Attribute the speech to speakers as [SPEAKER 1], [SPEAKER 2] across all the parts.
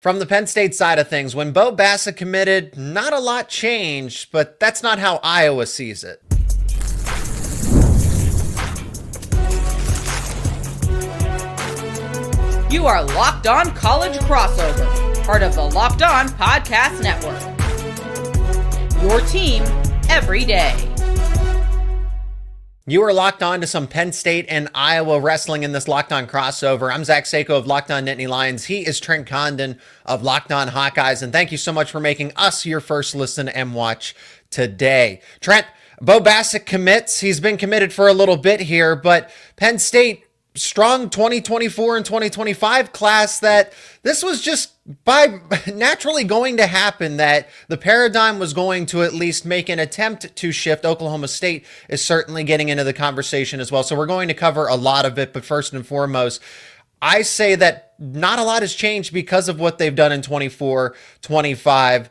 [SPEAKER 1] From the Penn State side of things, when Bo Bassett committed, not a lot changed, but that's not how Iowa sees it.
[SPEAKER 2] You are Locked On College Crossover, part of the Locked On Podcast Network. Your team every day.
[SPEAKER 1] You are locked on to some Penn State and Iowa wrestling in this Locked On crossover. I'm Seyko of Locked On Nittany Lions. He is Trent Condon of Locked On Hawkeyes. And thank you so much for making us your first listen and watch today. Trent, Bo Bassett commits. He's been committed for a little bit here, but Penn State, strong 2024 and 2025 class, that this was just by naturally going to happen, that the paradigm was going to at least make an attempt to shift. Oklahoma State is certainly getting into the conversation as well. So we're going to cover a lot of it, but first and foremost, I say that not a lot has changed because of what they've done in 24, 25.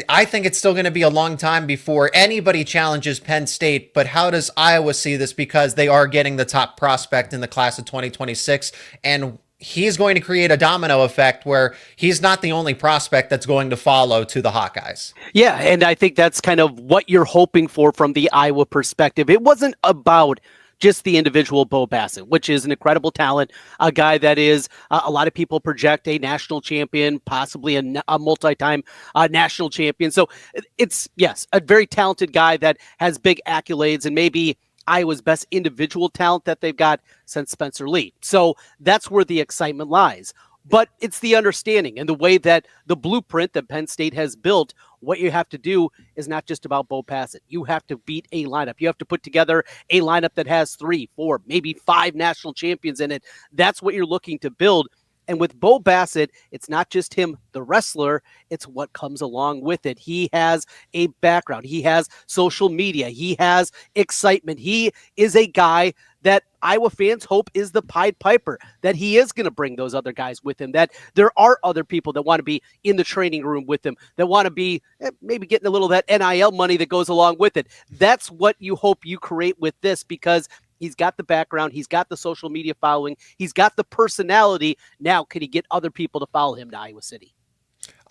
[SPEAKER 1] I think it's still going to be a long time before anybody challenges Penn State, but how does Iowa see this? Because they are getting the top prospect in the class of 2026, and he's going to create a domino effect where he's not the only prospect that's going to follow to the Hawkeyes.
[SPEAKER 3] Yeah, and I think that's kind of what you're hoping for from the Iowa perspective. It wasn't about just the individual Bo Bassett, which is an incredible talent, a guy that is, a lot of people project a national champion, possibly a multi-time national champion. So it's, yes, a very talented guy that has big accolades and maybe Iowa's best individual talent that they've got since Spencer Lee. So that's where the excitement lies. But it's the understanding and the way that the blueprint that Penn State has built, what you have to do is not just about Bo Bassett. You have to beat a lineup. You have to put together a lineup that has 3, 4, maybe 5 national champions in it. That's what you're looking to build. And with Bo Bassett, it's not just him, the wrestler, it's what comes along with it. He has a background. He has social media. He has excitement. He is a guy that Iowa fans hope is the Pied Piper, that he is going to bring those other guys with him, that there are other people that want to be in the training room with him, that want to be maybe getting a little of that NIL money that goes along with it. That's what you hope you create with this, because he's got the background. He's got the social media following. He's got the personality. Now, can he get other people to follow him to Iowa City?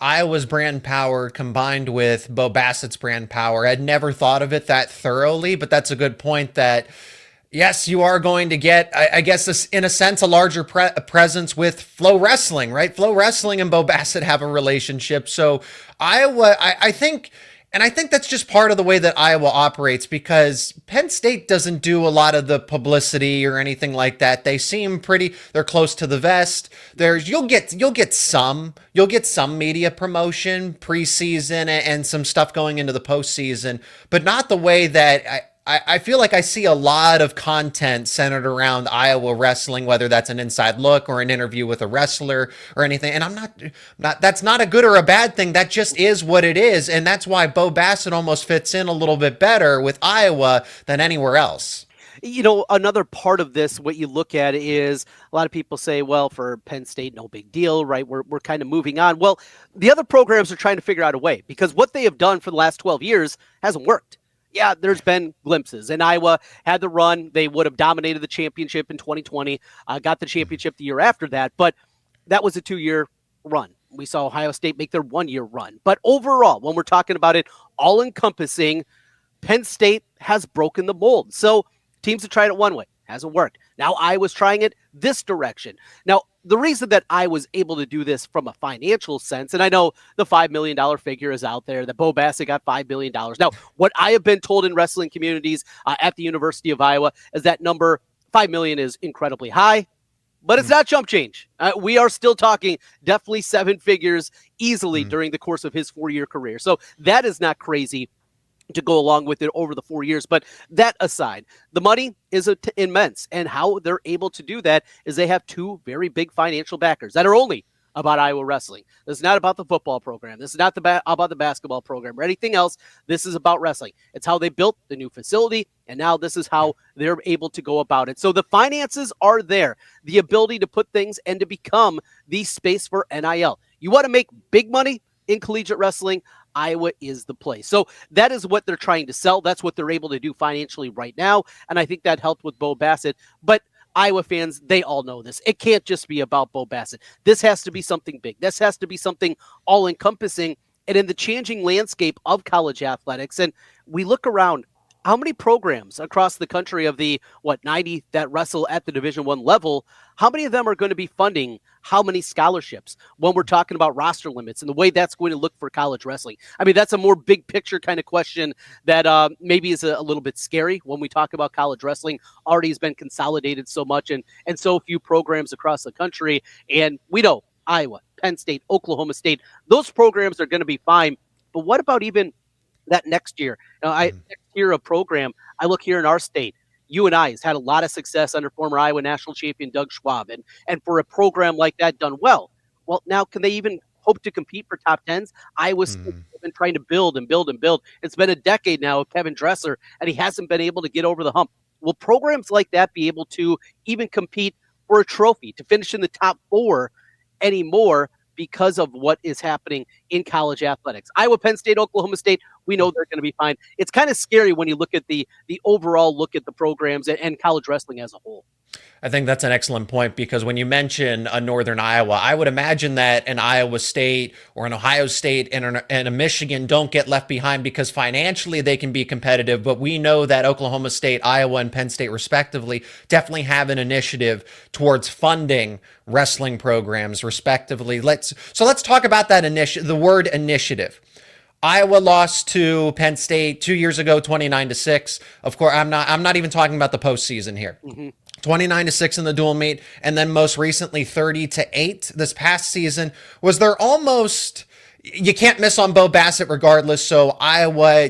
[SPEAKER 1] Iowa's brand power combined with Bo Bassett's brand power. I'd never thought of it that thoroughly, but that's a good point that, yes, you are going to get, I guess, this, in a sense, a larger presence with Flow Wrestling, right? Flow Wrestling and Bo Bassett have a relationship. So Iowa, I think... And I think that's just part of the way that Iowa operates, because Penn State doesn't do a lot of the publicity or anything like that. They seem they're close to the vest. You'll get some media promotion preseason and some stuff going into the postseason, but not the way that I feel like I see a lot of content centered around Iowa wrestling, whether that's an inside look or an interview with a wrestler or anything. And I'm not, that's not a good or a bad thing. That just is what it is. And that's why Bo Bassett almost fits in a little bit better with Iowa than anywhere else.
[SPEAKER 3] You know, another part of this, what you look at is a lot of people say, well, for Penn State, no big deal, right? We're kind of moving on. Well, the other programs are trying to figure out a way, because what they have done for the last 12 years hasn't worked. Yeah, there's been glimpses, and Iowa had the run. They would have dominated the championship in 2020, got the championship the year after that, but that was a 2-year run. We saw Ohio State make their 1-year run. But overall, when we're talking about it all-encompassing, Penn State has broken the mold. So teams have tried it one way. Hasn't worked. Now Iowa's trying it this direction. Now, the reason that I was able to do this from a financial sense, and I know the $5 million figure is out there, that Bo Bassett got $5 billion. Now, what I have been told in wrestling communities at the University of Iowa is that number $5 million is incredibly high, but it's not chump change. We are still talking definitely 7 figures easily during the course of his 4-year career. So that is not crazy to go along with it over the 4 years. But that aside, the money is immense. And how they're able to do that is they have 2 very big financial backers that are only about Iowa wrestling. This is not about the football program. This is not about the basketball program or anything else. This is about wrestling. It's how they built the new facility, and now this is how they're able to go about it. So the finances are there, the ability to put things and to become the space for NIL. You want to make big money in collegiate wrestling? Iowa is the place. So that is what they're trying to sell. That's what they're able to do financially right now. And I think that helped with Bo Bassett. But Iowa fans, they all know this. It can't just be about Bo Bassett. This has to be something big. This has to be something all-encompassing. And in the changing landscape of college athletics, and we look around, how many programs across the country of the 90 that wrestle at the Division I level, how many of them are going to be funding how many scholarships when we're talking about roster limits and the way that's going to look for college wrestling? I mean, that's a more big picture kind of question that maybe is a little bit scary when we talk about college wrestling. Already has been consolidated so much and so few programs across the country. And we know Iowa, Penn State, Oklahoma State, those programs are going to be fine. But what about even that next year? Next year of program, I look here in our state, UNI has had a lot of success under former Iowa national champion Doug Schwab. And for a program like that done well, now can they even hope to compete for top tens? Iowa's been trying to build and build and build. It's been a decade now of Kevin Dressler, and he hasn't been able to get over the hump. Will programs like that be able to even compete for a trophy, to finish in the top 4 anymore because of what is happening in college athletics? Iowa, Penn State, Oklahoma State, we know they're going to be fine. It's kind of scary when you look at the overall look at the programs and college wrestling as a whole.
[SPEAKER 1] I think that's an excellent point, because when you mention a Northern Iowa, I would imagine that an Iowa State or an Ohio State and a Michigan don't get left behind because financially they can be competitive. But we know that Oklahoma State, Iowa, and Penn State respectively definitely have an initiative towards funding wrestling programs respectively. Let's talk about that the word initiative. Iowa lost to Penn State 2 years ago, 29-6. Of course, I'm not even talking about the postseason here. 29-6 in the dual meet, and then most recently 30-8 this past season. Was there almost, you can't miss on Bo Bassett regardless, so Iowa,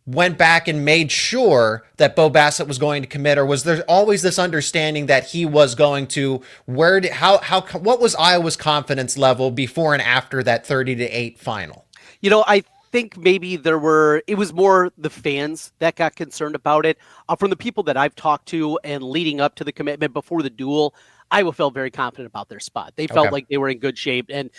[SPEAKER 1] went back and made sure that Bo Bassett was going to commit, or was there always this understanding that he was going to? What was Iowa's confidence level before and after that 30-8 final?
[SPEAKER 3] I think maybe it was more the fans that got concerned about it. From the people that I've talked to and leading up to the commitment before the duel, Iowa felt very confident about their spot. They felt like they were in good shape. And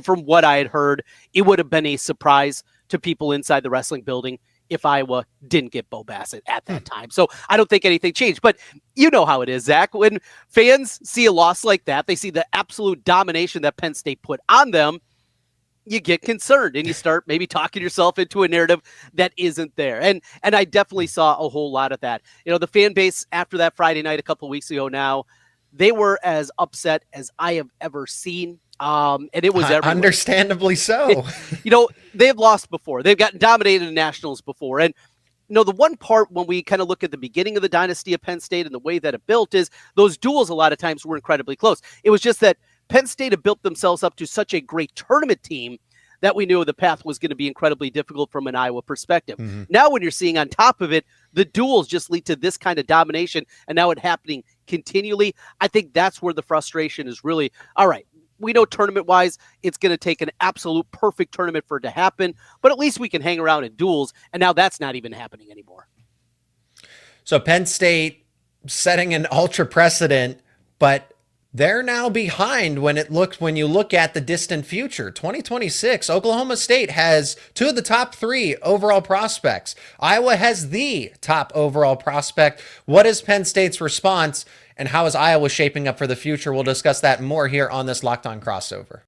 [SPEAKER 3] from what I had heard, it would have been a surprise to people inside the wrestling building if Iowa didn't get Bo Bassett at that time. So I don't think anything changed. But you know how it is, Zach. When fans see a loss like that, they see the absolute domination that Penn State put on them, you get concerned and you start maybe talking yourself into a narrative that isn't there. And I definitely saw a whole lot of that. The fan base after that Friday night a couple of weeks ago now, they were as upset as I have ever seen. And it was everywhere.
[SPEAKER 1] Understandably so.
[SPEAKER 3] They've lost before. They've gotten dominated in nationals before. And the one part when we kind of look at the beginning of the dynasty of Penn State and the way that it built is those duels a lot of times were incredibly close. It was just that Penn State had built themselves up to such a great tournament team that we knew the path was going to be incredibly difficult from an Iowa perspective. Now, when you're seeing on top of it, the duels just lead to this kind of domination, and now it happening continually. I think that's where the frustration is really, all right, we know tournament-wise, it's going to take an absolute perfect tournament for it to happen, but at least we can hang around in duels, and now that's not even happening anymore.
[SPEAKER 1] So Penn State setting an ultra precedent, but they're now behind when you look at the distant future. 2026, Oklahoma State has 2 of the top 3 overall prospects. Iowa has the top overall prospect. What is Penn State's response, and how is Iowa shaping up for the future? We'll discuss that more here on this Locked On Crossover.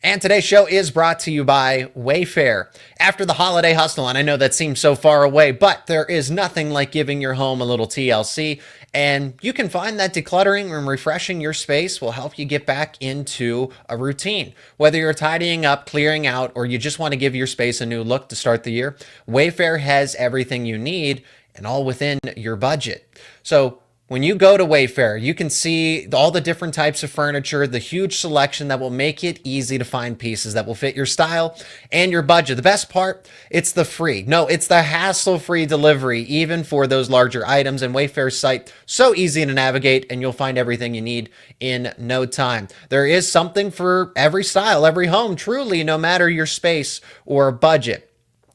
[SPEAKER 1] And today's show is brought to you by WayFair. After the holiday hustle, and I know that seems so far away, but there is nothing like giving your home a little TLC, and you can find that decluttering and refreshing your space will help you get back into a routine. Whether you're tidying up, clearing out, or you just want to give your space a new look to start the year, WayFair has everything you need and all within your budget. So when you go to WayFair, you can see all the different types of furniture, the huge selection that will make it easy to find pieces that will fit your style and your budget. The best part, it's the hassle-free delivery, even for those larger items. And Wayfair's site, so easy to navigate, and you'll find everything you need in no time. There is something for every style, every home, truly, no matter your space or budget.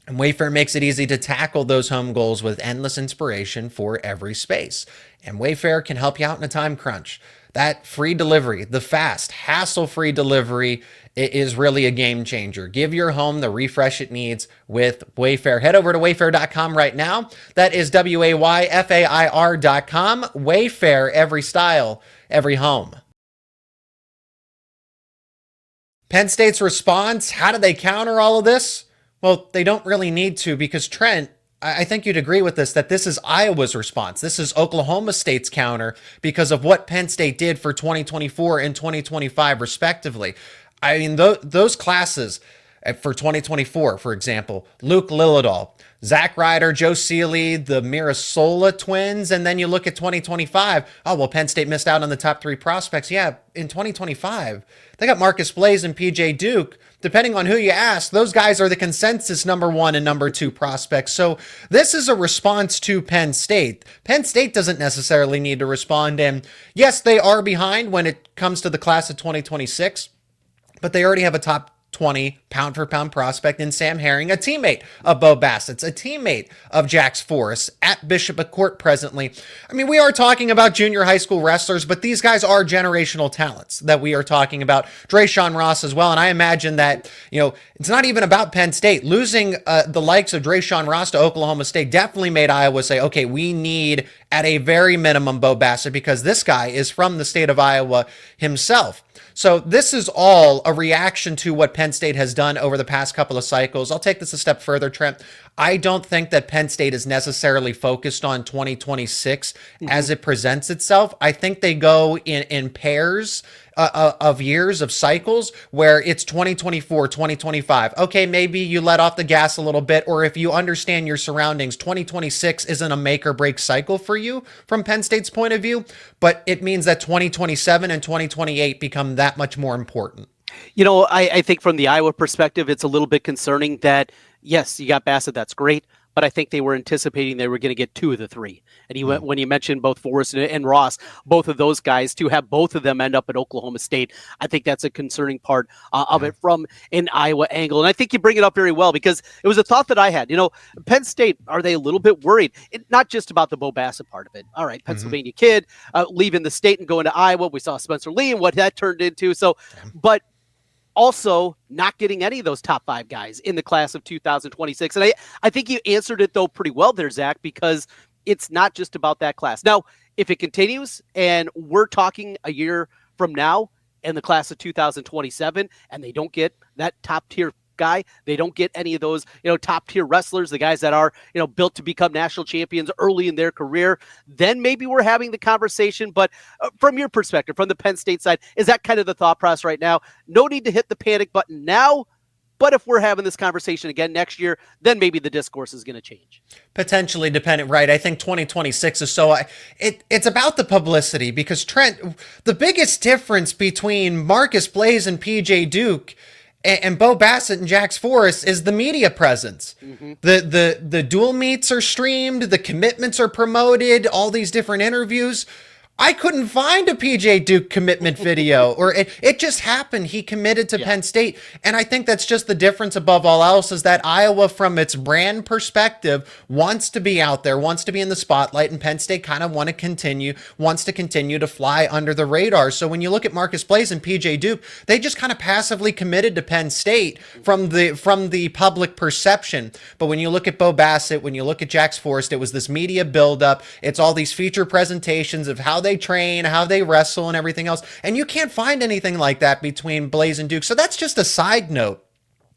[SPEAKER 1] And Wayfair makes it easy to tackle those home goals with endless inspiration for every space. And Wayfair can help you out in a time crunch. that free delivery, the fast, hassle-free delivery is really a game changer. Give your home the refresh it needs with WayFair. Head over to wayfair.com right now. That is WAYFAIR.com. WayFair, every style, every home. Penn State's response, how do they counter all of this? Well, they don't really need to, because Trent, I think you'd agree with this, that this is Iowa's response. This is Oklahoma State's counter because of what Penn State did for 2024 and 2025 respectively. I mean, those classes for 2024, for example, Luke Lillidahl, Zach Ryder, Joe Seeley, the Mirasola twins, and then you look at 2025. Oh, well, Penn State missed out on the top 3 prospects. Yeah, in 2025, they got Marcus Blaze and PJ Duke. Depending on who you ask, those guys are the consensus number 1 and number 2 prospects. So this is a response to Penn State. Penn State doesn't necessarily need to respond. And yes, they are behind when it comes to the class of 2026, but they already have a top 20 pound for pound prospect in Sam Herring, a teammate of Bo Bassett's, a teammate of Jax Forrest at Bishop McCourt presently. I mean, we are talking about junior high school wrestlers, but these guys are generational talents that we are talking about. Drayshawn Ross as well. And I imagine that, it's not even about Penn State. Losing the likes of Drayshawn Ross to Oklahoma State definitely made Iowa say, okay, we need at a very minimum Bo Bassett, because this guy is from the state of Iowa himself. So this is all a reaction to what Penn State has done over the past couple of cycles. I'll take this a step further, Trent. I don't think that Penn State is necessarily focused on 2026 as it presents itself. I think they go in pairs of years, of cycles, where it's 2024, 2025. Okay, maybe you let off the gas a little bit, or if you understand your surroundings, 2026 isn't a make or break cycle for you from Penn State's point of view, but it means that 2027 and 2028 become that much more important.
[SPEAKER 3] I think from the Iowa perspective, it's a little bit concerning that, yes, you got Bassett, that's great, but I think they were anticipating they were going to get 2 of the 3. And when you mentioned both Forrest and Ross, both of those guys, to have both of them end up at Oklahoma State, I think that's a concerning part of it from an Iowa angle. And I think you bring it up very well, because it was a thought that I had. Penn State, are they a little bit worried? Not just about the Bo Bassett part of it. All right, Pennsylvania kid leaving the state and going to Iowa. We saw Spencer Lee and what that turned into. So, but also not getting any of those top 5 guys in the class of 2026. And I think you answered it, though, pretty well there, Zach, because it's not just about that class. Now, if it continues and we're talking a year from now in the class of 2027 and they don't get that top tier guy, they don't get any of those, top tier wrestlers, the guys that are, built to become national champions early in their career, then maybe we're having the conversation. But from your perspective, from the Penn State side, is that kind of the thought process right now? No need to hit the panic button now, but if we're having this conversation again next year, then maybe the discourse is going to change.
[SPEAKER 1] Potentially dependent, right? I think 2026 is so it's about the publicity, because Trent, the biggest difference between Marcus Blaze and PJ Duke and Bo Bassett and Jax Forrest is the media presence. The dual meets are streamed, the commitments are promoted, all these different interviews. I couldn't find a PJ Duke commitment video, or it just happened. He committed to Penn State. And I think that's just the difference above all else, is that Iowa, from its brand perspective, wants to be out there, wants to be in the spotlight, and Penn State kind of wants to continue to fly under the radar. So when you look at Marcus Blaze and PJ Duke, they just kind of passively committed to Penn State from the public perception. But when you look at Bo Bassett, when you look at Jax Forrest, it was this media buildup. It's all these feature presentations of how they train, how they wrestle, and everything else. And you can't find anything like that between Blaze and Duke. So that's just a side note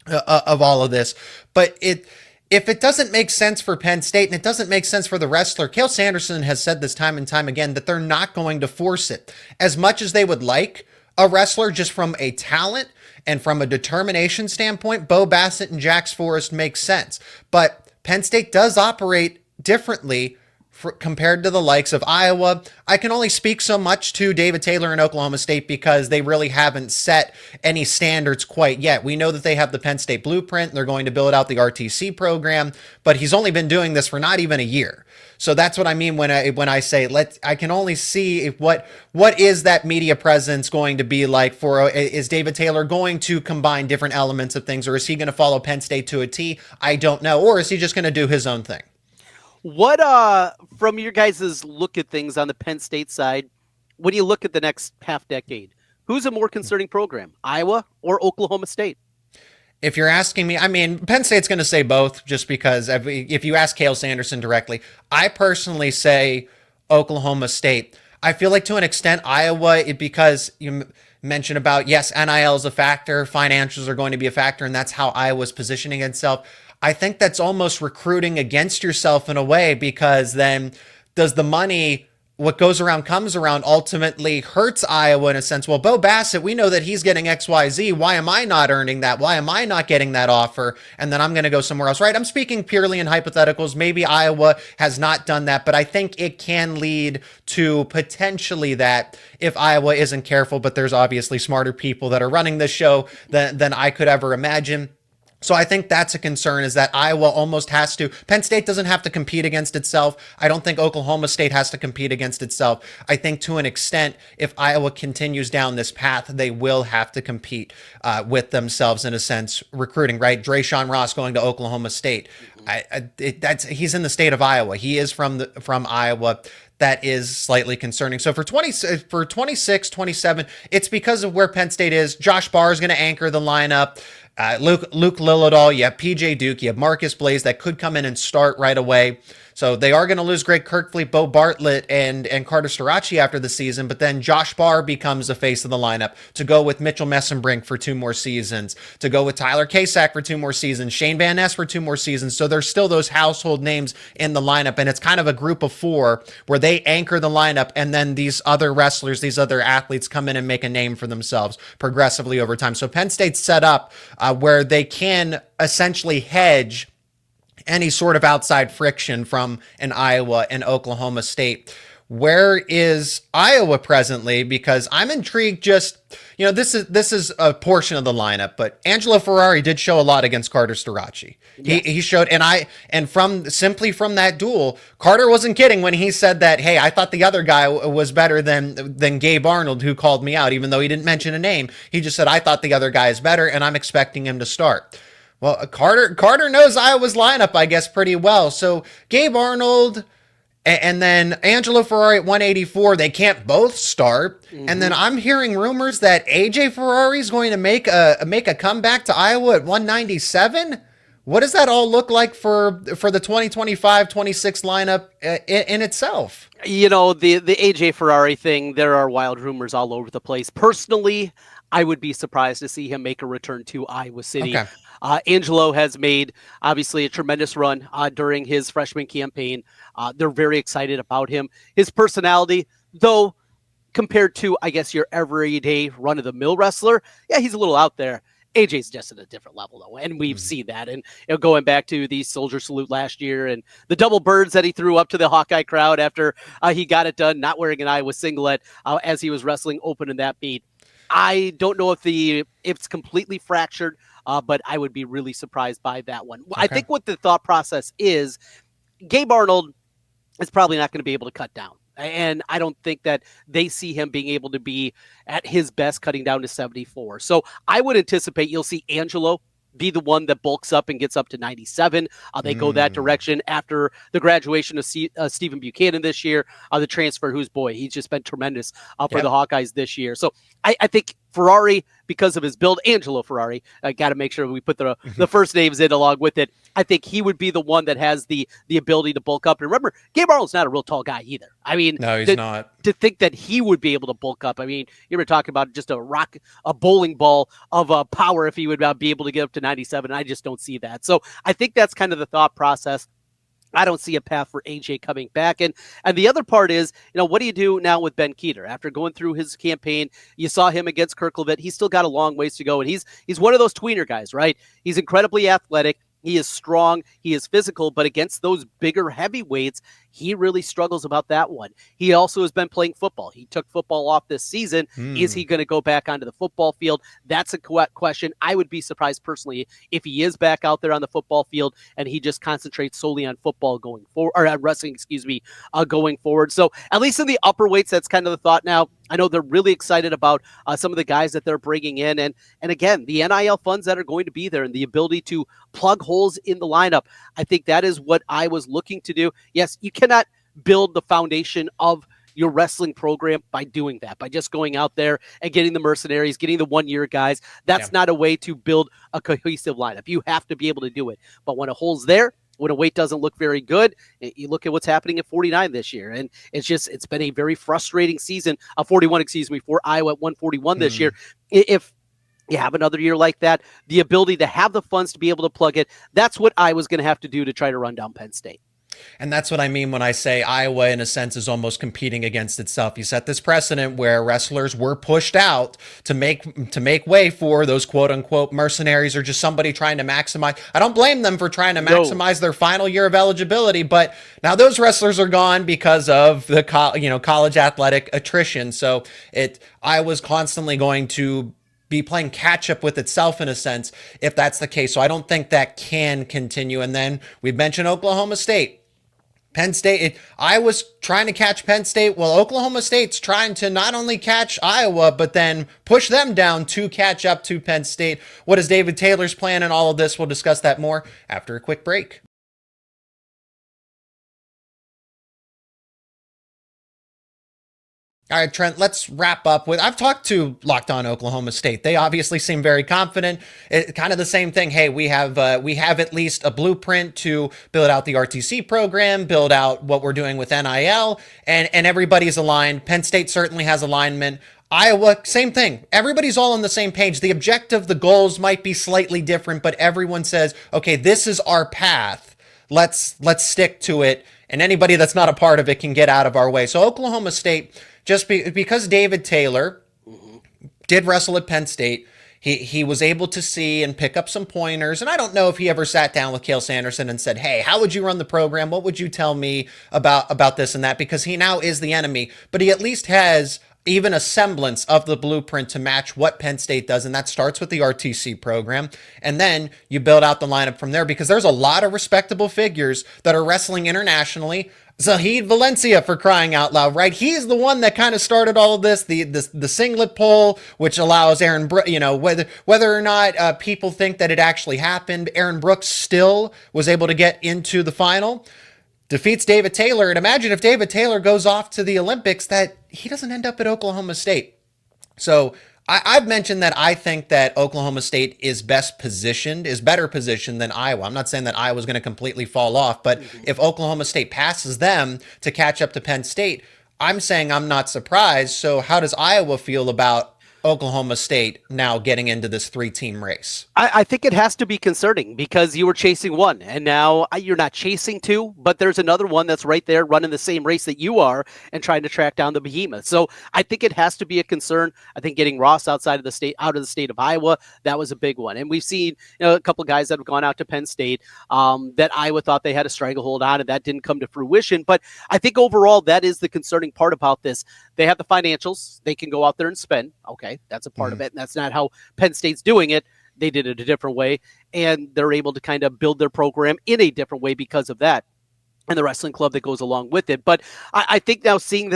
[SPEAKER 1] of all of this. But if it doesn't make sense for Penn State, and it doesn't make sense for the wrestler, Cael Sanderson has said this time and time again, that they're not going to force it. As much as they would like a wrestler, just from a talent and from a determination standpoint, Bo Bassett and Jax Forrest make sense. But Penn State does operate differently compared to the likes of Iowa. I can only speak so much to David Taylor and Oklahoma State, because they really haven't set any standards quite yet. We know that they have the Penn State blueprint. They're going to build out the RTC program, but he's only been doing this for not even a year. So that's what I mean when I say I can only see what is that media presence going to be like is David Taylor going to combine different elements of things, or is he going to follow Penn State to a T? I don't know. Or is he just going to do his own thing?
[SPEAKER 3] What, from your guys' look at things on the Penn State side, when you look at the next half decade, who's a more concerning program, Iowa or Oklahoma State?
[SPEAKER 1] If you're asking me, I mean, Penn State's going to say both just because if you ask Cael Sanderson directly, I personally say Oklahoma State. I feel like to an extent, Iowa, because you mentioned about, yes, NIL is a factor, financials are going to be a factor, and that's how Iowa's positioning itself. I think that's almost recruiting against yourself in a way, because then does the money, what goes around comes around, ultimately hurts Iowa in a sense. Well, Bo Bassett, we know that he's getting XYZ. Why am I not earning that? Why am I not getting that offer? And then I'm going to go somewhere else, right? I'm speaking purely in hypotheticals. Maybe Iowa has not done that, but I think it can lead to potentially that if Iowa isn't careful, but there's obviously smarter people that are running this show than I could ever imagine. So I think that's a concern, is that Iowa almost has to. Penn State doesn't have to compete against itself. I don't think Oklahoma State has to compete against itself. I think to an extent, if Iowa continues down this path, they will have to compete with themselves in a sense, recruiting, right? Drayshawn Ross going to Oklahoma State. He's in the state of Iowa. He is from Iowa. That is slightly concerning. So for 26, 27, it's because of where Penn State is. Josh Barr is going to anchor the lineup. Luke Lillidahl, you have PJ Duke, you have Marcus Blaze that could come in and start right away. So they are going to lose Greg Kirkfleet, Bo Bartlett, and Carter Starachi after the season, but then Josh Barr becomes the face of the lineup to go with Mitchell Messenbrink for 2 more seasons, to go with Tyler Kasak for 2 more seasons, Shane Van Ness for 2 more seasons. So there's still those household names in the lineup, and it's kind of a group of 4 where they anchor the lineup, and then these other wrestlers, these other athletes come in and make a name for themselves progressively over time. So Penn State's set up where they can essentially hedge any sort of outside friction from an Iowa and Oklahoma State. Where is Iowa presently? Because I'm intrigued. Just, this is a portion of the lineup, but Angelo Ferrari did show a lot against Carter Starachi. Yes. He showed, and from that duel, Carter wasn't kidding when he said that, hey, I thought the other guy was better than Gabe Arnold, who called me out, even though he didn't mention a name. He just said, I thought the other guy is better, and I'm expecting him to start. Well, Carter knows Iowa's lineup, I guess, pretty well. So Gabe Arnold and then Angelo Ferrari at 184, they can't both start. Mm-hmm. And then I'm hearing rumors that AJ Ferrari is going to make a comeback to Iowa at 197. What does that all look like for the 2025-26 lineup in itself?
[SPEAKER 3] The AJ Ferrari thing, there are wild rumors all over the place. Personally, I would be surprised to see him make a return to Iowa City. Okay. Angelo has made, obviously, a tremendous run during his freshman campaign. They're very excited about him. His personality, though, compared to, I guess, your everyday run-of-the-mill wrestler, yeah, he's a little out there. AJ's just at a different level, though, and we've seen that. And going back to the Soldier Salute last year and the double birds that he threw up to the Hawkeye crowd after he got it done, not wearing an Iowa singlet as he was wrestling open in that meet. I don't know if it's completely fractured, but I would be really surprised by that one. Okay. I think what the thought process is, Gabe Arnold is probably not going to be able to cut down. And I don't think that they see him being able to be at his best cutting down to 74. So I would anticipate you'll see Angelo be the one that bulks up and gets up to 97. They go that direction after the graduation of Stephen Buchanan this year, the transfer, he's just been tremendous for the Hawkeyes this year. So I think Ferrari, because of his build, Angelo Ferrari, I got to make sure we put the first names in along with it. I think he would be the one that has the ability to bulk up. And remember, Gabe Arnold's not a real tall guy either. I mean,
[SPEAKER 1] no, he's not.
[SPEAKER 3] To think that he would be able to bulk up. I mean, you were talking about just a bowling ball of power if he would be able to get up to 97. I just don't see that. So I think that's kind of the thought process. I don't see a path for AJ coming back. And the other part is, what do you do now with Ben Keeter? After going through his campaign, you saw him against Kirklevitt. He's still got a long ways to go. And he's one of those tweener guys, right? He's incredibly athletic. He is strong. He is physical, but against those bigger heavyweights, he really struggles about that one. He also has been playing football. He took football off this season. Is he going to go back onto the football field? That's a question. I would be surprised personally if he is back out there on the football field and he just concentrates solely on football going forward, or wrestling, going forward. So at least in the upper weights, that's kind of the thought now. I know they're really excited about some of the guys that they're bringing in. And again, the NIL funds that are going to be there and the ability to plug holes in the lineup. I think that is what I was looking to do. Yes, you cannot build the foundation of, your wrestling program by doing that, by just going out there and getting the mercenaries, getting the one-year guys. That's not a way to build a cohesive lineup. You have to be able to do it. But when a hole's there, when a weight doesn't look very good, you look at what's happening at 49 this year. And it's been a very frustrating season, 41, for Iowa at 141 this year. If you have another year like that, the ability to have the funds to be able to plug it, that's what Iowa's going to have to do to try to run down Penn State.
[SPEAKER 1] And that's what I mean when I say Iowa, in a sense, is almost competing against itself. You set this precedent where wrestlers were pushed out to make way for those quote unquote mercenaries, or just somebody trying to maximize. I don't blame them for trying to maximize their final year of eligibility, but now those wrestlers are gone because of the college athletic attrition. So Iowa's constantly going to be playing catch up with itself in a sense, if that's the case. So I don't think that can continue. And then we mentioned Oklahoma State. Penn State, Iowa's trying to catch Penn State. Well, Oklahoma State's trying to not only catch Iowa, but then push them down to catch up to Penn State. What is David Taylor's plan in all of this? We'll discuss that more after a quick break. All right, Trent, let's wrap up with, I've talked to Locked On Oklahoma State. They obviously seem very confident. It's kind of the same thing. Hey, we have at least a blueprint to build out the RTC program, build out what we're doing with NIL, and everybody's aligned. Penn State certainly has alignment. Iowa, same thing. Everybody's all on the same page. The objective, the goals might be slightly different, but everyone says, okay, this is our path. Let's stick to it. And anybody that's not a part of it can get out of our way. So Oklahoma State, because David Taylor did wrestle at Penn State, he was able to see and pick up some pointers. And I don't know if he ever sat down with Cael Sanderson and said, hey, how would you run the program? What would you tell me about this and that? Because he now is the enemy, but he at least has even a semblance of the blueprint to match what Penn State does. And that starts with the RTC program. And then you build out the lineup from there, because there's a lot of respectable figures that are wrestling internationally. Zahid Valencia, for crying out loud, right? He's the one that kind of started all of this, the singlet poll, which allows Aaron Brooks, whether or not people think that it actually happened, Aaron Brooks still was able to get into the final, defeats David Taylor. And imagine if David Taylor goes off to the Olympics, that he doesn't end up at Oklahoma State. So I've mentioned that I think that Oklahoma State is better positioned than Iowa. I'm not saying that Iowa's going to completely fall off, but if Oklahoma State passes them to catch up to Penn State, I'm saying I'm not surprised. So how does Iowa feel about Oklahoma State now getting into this 3-team race?
[SPEAKER 3] I think it has to be concerning, because you were chasing one and now you're not chasing two, but there's another one that's right there running the same race that you are and trying to track down the behemoth. So I think it has to be a concern. I think getting Ross out of the state of Iowa, that was a big one. And we've seen a couple guys that have gone out to Penn State that Iowa thought they had a stranglehold on, and that didn't come to fruition. But I think overall that is the concerning part about this. They have the financials. They can go out there and spend. Okay, that's a part of it. And that's not how Penn State's doing it. They did it a different way, and they're able to kind of build their program in a different way because of that, and the wrestling club that goes along with it. But I think now seeing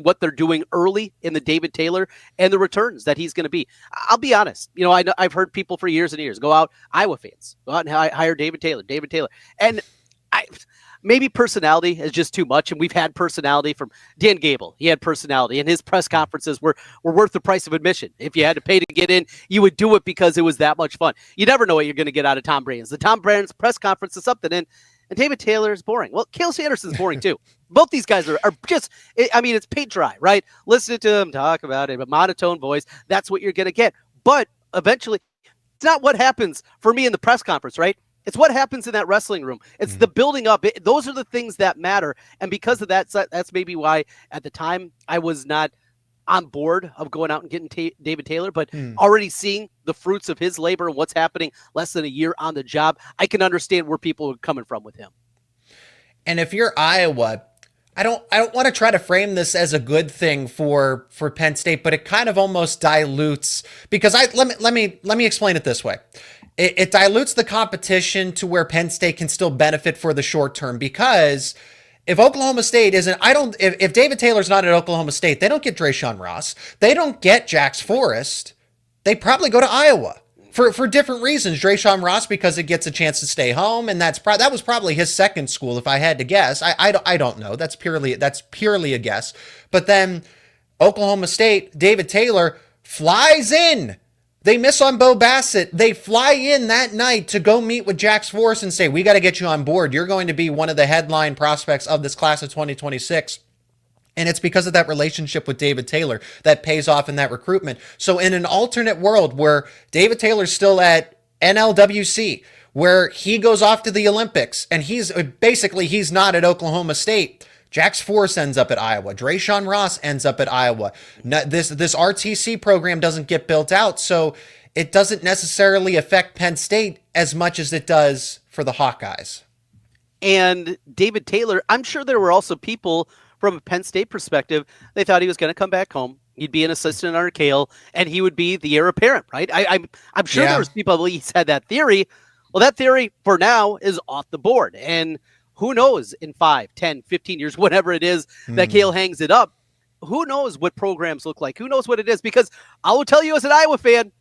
[SPEAKER 3] what they're doing early in the David Taylor and the returns that he's going to be, I'll be honest. I've heard people for years and years go out, Iowa fans, go out and hire David Taylor. And maybe personality is just too much, and we've had personality from Dan Gable. He had personality, and his press conferences were worth the price of admission. If you had to pay to get in, you would do it because it was that much fun. You never know what you're going to get out of Tom Brands. The Tom Brands press conference is something, and David Taylor is boring. Well, Cael Sanderson is boring too. Both these guys are just, it's paint dry, right? Listening to them talk about it, a monotone voice, that's what you're going to get. But eventually, it's not what happens for me in the press conference, right? It's what happens in that wrestling room. It's the building up. Those are the things that matter. And because of that, that's maybe why at the time I was not on board of going out and getting David Taylor, but already seeing the fruits of his labor and what's happening less than a year on the job, I can understand where people are coming from with him.
[SPEAKER 1] And if you're Iowa, I don't want to try to frame this as a good thing for Penn State, but it kind of almost dilutes, because let me explain it this way. It dilutes the competition to where Penn State can still benefit for the short term, because if Oklahoma State isn't, if David Taylor's not at Oklahoma State, they don't get Drayshawn Ross. They don't get Jax Forrest. They probably go to Iowa for different reasons. Drayshawn Ross, because it gets a chance to stay home, and that was probably his second school, if I had to guess. I don't know. That's purely a guess. But then Oklahoma State, David Taylor flies in. They miss on Bo Bassett. They fly in that night to go meet with Jax Forrest and say, we got to get you on board. You're going to be one of the headline prospects of this class of 2026. And it's because of that relationship with David Taylor that pays off in that recruitment. So in an alternate world where David Taylor's still at NLWC, where he goes off to the Olympics, and he's not at Oklahoma State, Jax Forrest ends up at Iowa. Drayshawn Ross ends up at Iowa. This RTC program doesn't get built out, so it doesn't necessarily affect Penn State as much as it does for the Hawkeyes.
[SPEAKER 3] And David Taylor, I'm sure there were also people from a Penn State perspective, they thought he was going to come back home. He'd be an assistant under Cael, and he would be the heir apparent, right? I'm sure there was people who at least had that theory. Well, that theory for now is off the board. And who knows in 5, 10, 15 years, whatever it is that Cael hangs it up, who knows what programs look like? Who knows what it is? Because I will tell you as an Iowa fan,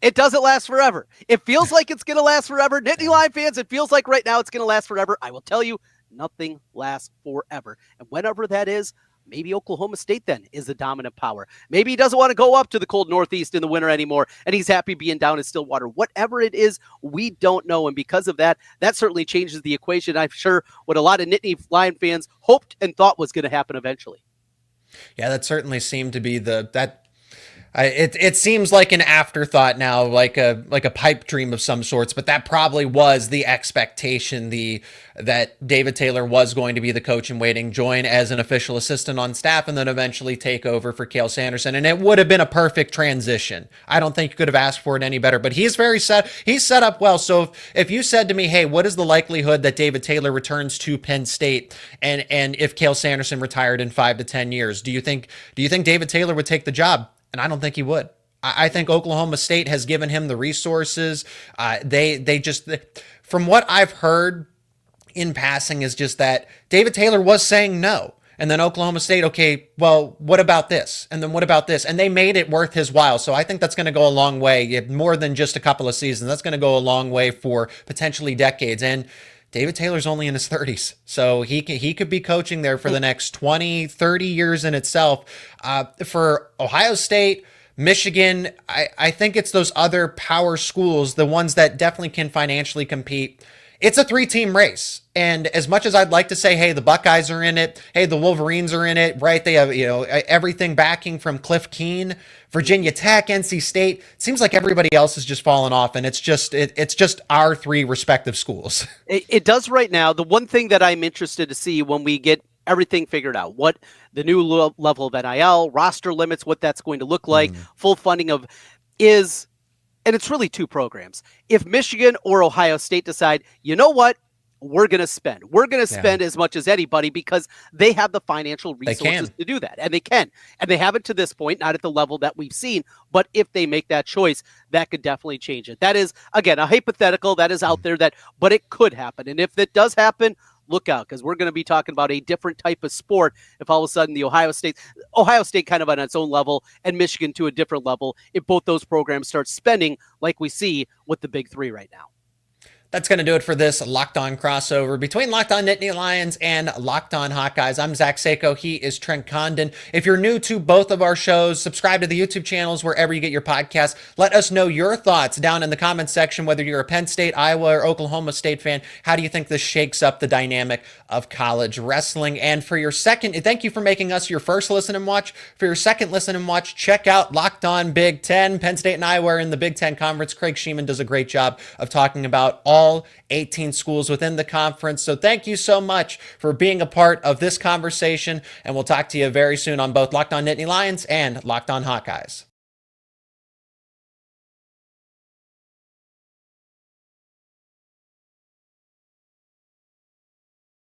[SPEAKER 3] it doesn't last forever. It feels like it's going to last forever. Nittany Lion fans, it feels like right now it's going to last forever. I will tell you, nothing lasts forever. And whenever that is, maybe Oklahoma State then is the dominant power. Maybe he doesn't want to go up to the cold Northeast in the winter anymore, and he's happy being down in Stillwater. Whatever it is, we don't know. And because of that, that certainly changes the equation. I'm sure what a lot of Nittany Lion fans hoped and thought was going to happen eventually.
[SPEAKER 1] Yeah, that certainly seemed to be it seems like an afterthought now, like a pipe dream of some sorts, but that probably was the expectation, that David Taylor was going to be the coach in waiting, join as an official assistant on staff, and then eventually take over for Cael Sanderson. And it would have been a perfect transition. I don't think you could have asked for it any better, but he's set up well. So if you said to me, hey, what is the likelihood that David Taylor returns to Penn State, and if Cael Sanderson retired in 5 to 10 years, do you think David Taylor would take the job? And I don't think he would. I think Oklahoma State has given him the resources. They just, from what I've heard in passing, is just that David Taylor was saying no. And then Oklahoma State, okay, well, what about this? And then what about this? And they made it worth his while. So I think that's going to go a long way, more than just a couple of seasons. That's going to go a long way for potentially decades. And David Taylor's only in his 30s, so he could be coaching there for the next 20, 30 years in itself. For Ohio State, Michigan, I think it's those other power schools, the ones that definitely can financially compete. It's a 3-team race. And as much as I'd like to say, hey, the Buckeyes are in it, hey, the Wolverines are in it, right? They have, everything backing from Cliff Keen, Virginia Tech, NC State. It seems like everybody else is just falling off, and it's just our 3 respective schools.
[SPEAKER 3] It does right now. The one thing that I'm interested to see when we get everything figured out, what the new level of NIL, roster limits, what that's going to look like, full funding of is, and it's really 2 programs. If Michigan or Ohio State decide, you know what, we're going to spend. We're going to spend as much as anybody because they have the financial resources to do that. And they can. And they haven't to this point, not at the level that we've seen. But if they make that choice, that could definitely change it. That is, again, a hypothetical that is out there, but it could happen. And if that does happen, look out, because we're going to be talking about a different type of sport if all of a sudden the Ohio State kind of on its own level and Michigan to a different level, if both those programs start spending like we see with the big 3 right now.
[SPEAKER 1] That's going to do it for this Locked On crossover between Locked On Nittany Lions and Locked On Hawkeyes. I'm Zach Seyko. He is Trent Condon. If you're new to both of our shows, subscribe to the YouTube channels wherever you get your podcasts. Let us know your thoughts down in the comments section, whether you're a Penn State, Iowa, or Oklahoma State fan. How do you think this shakes up the dynamic of college wrestling? And for your second, thank you for making us your first listen and watch. For your second listen and watch, check out Locked On Big Ten. Penn State and Iowa are in the Big Ten Conference. Craig Sheeman does a great job of talking about all 18 schools within the conference. So thank you so much for being a part of this conversation, and we'll talk to you very soon on both Locked On Nittany Lions and Locked On Hawkeyes.